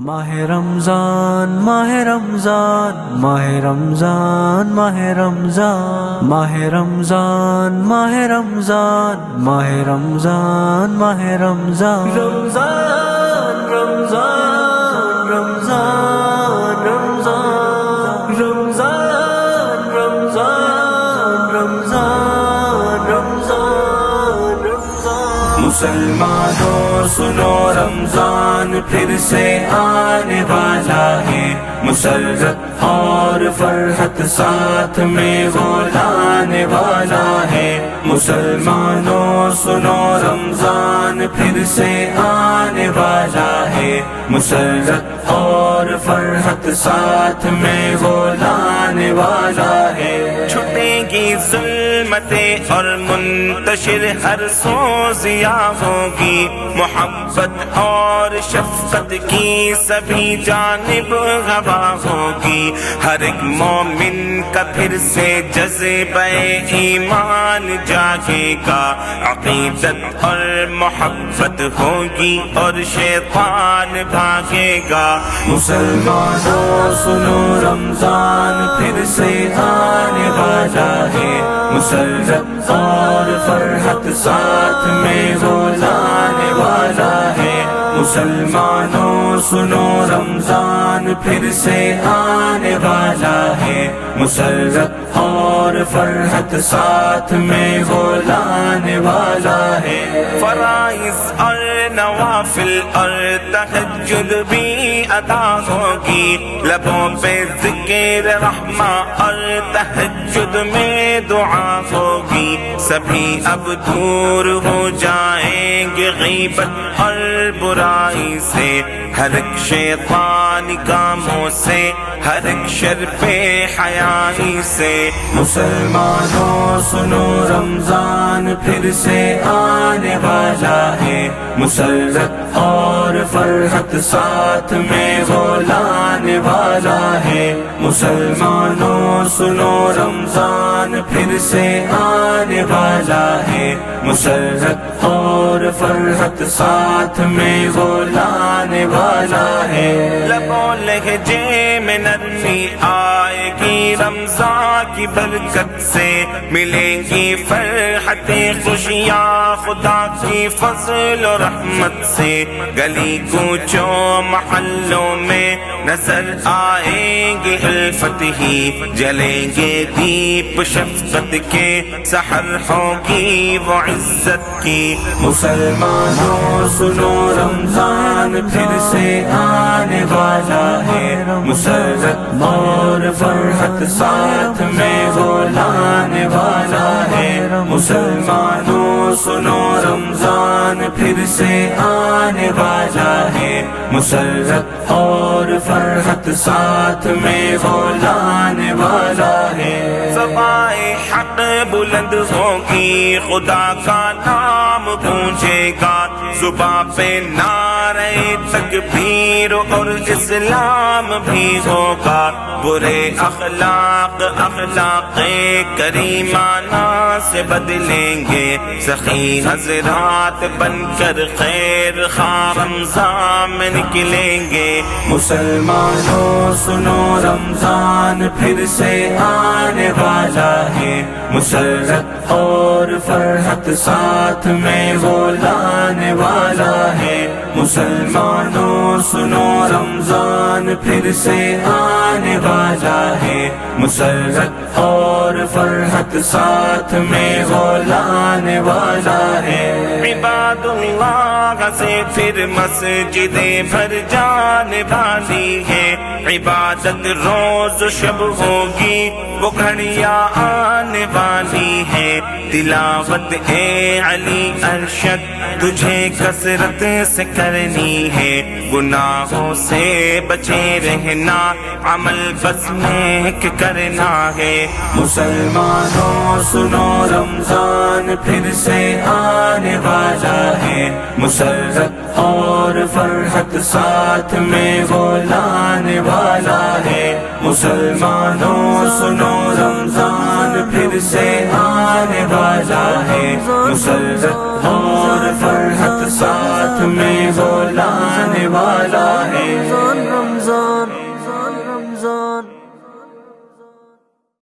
ماہ رمضان ماہ رمضان ماہ رمضان ماہ رمضان ماہ رمضان ماہ رمضان ماہ رمضان ماہ رمضان رمضان رمضان رمضان رمضان رمضان رمضان رمضان رمضان مسلمانوں سنو رمضان پھر سے آنے والا ہے، مسرت اور فرحت ساتھ میں وہ لانے والا ہے۔ مسلمانوں سنو رمضان پھر سے آنے والا ہے، مسرت اور فرحت ساتھ میں وہ لانے والا ہے۔ چھٹے گی ظلمتیں اور منتشر ہر سو ضیاء ہوگی، محبت اور شفقت کی سبھی جانب ہوا ہوگی۔ ہر ایک مومن کا پھر سے جذبہ ایمان جاگے گا، عقیدت اور محبت ہوگی اور شیطان بھاگے گا۔ مسلمانوں سنو رمضان پھر سے آنے والا ہے، مسرت اور فرحت ساتھ میں وہ لانے والا ہے۔ مسلمانوں سنو رمضان پھر سے آنے والا ہے، مسرت اور فرحت ساتھ میں وہ لانے والا ہے۔ فرائض اور نوافل اور تہجد بھی ادا ہوگی، لبوں پہ ذکر رحمت اور تہجد میں دعا ہوگی۔ سبھی اب دور ہو جائیں گے غیبت اور برائی سے، ہر ایک شیطانی کاموں سے، ہر ایک شر پہ حیائی سے۔ مسلمانوں سنو رمضان پھر سے آنے والا ہے، مسرت اور فرحت ساتھ میں وہ لانے والا ہے۔ مسلمانوں سنو رمضان پھر سے آنے والا ہے، مسرت اور فرحت ساتھ میں وہ لانے والا ہے۔ لبوں لہجے میں نرمی آئے گی رمضان کی برکت سے، ملیں گی فرحتیں خوشیاں خدا کی فضل و رحمت سے۔ گلی کوچوں محلوں میں نظر آئیں گے الفت ہی، جلیں گے دیپ شفقت کے، سحر ہوگی وہ عزت کی۔ مسلمانوں سنو رمضان پھر سے آنے والا ہے، مسرت اور فرحت ساتھ میں وہ لانے والا ہے۔ مسلمانوں سنو رمضان پھر سے آنے والا ہے، مسرت اور فرحت ساتھ میں وہ لانے والا ہے۔ سبائے حق بلند ہوگی، خدا کا نام گونجے گا، زبان پہ نعرہ تکبیر اور اسلام بھی ہوگا۔ برے اخلاق اخلاق کریمانہ سے بدلیں گے، سخی حضرات بن کر خیر خواہ رمضان میں نکلیں گے۔ مسلمانوں سنو رمضان پھر سے آنے والا ہے، مسرت اور فرحت ساتھ میں وہ لانے والا ہے۔ مسلمانوں سنو رمضان پھر سے آنے والا ہے، مسرت اور فرحت ساتھ میں وہ لانے والا ہے۔ عباد اللہ سے پھر مسجدیں بھر جانے والی ہے، عبادت روز شب ہوگی، وہ گھڑیاں آنے والی ہے۔ تلاوت اے علی ارشد تجھے کثرت سے کرنی ہے، گناہوں سے بچے رہنا، عمل بس نیک کرنا ہے۔ مسلمانوں سنو رمضان پھر سے آنے والا ہے، مسرت اور فرحت ساتھ میں وہ لانے والا ہے۔ مسلمانوں سنو رمضان پھر سے آنے والا ہے، مسرت اور فرحت ساتھ میں وہ لانے والا ہے۔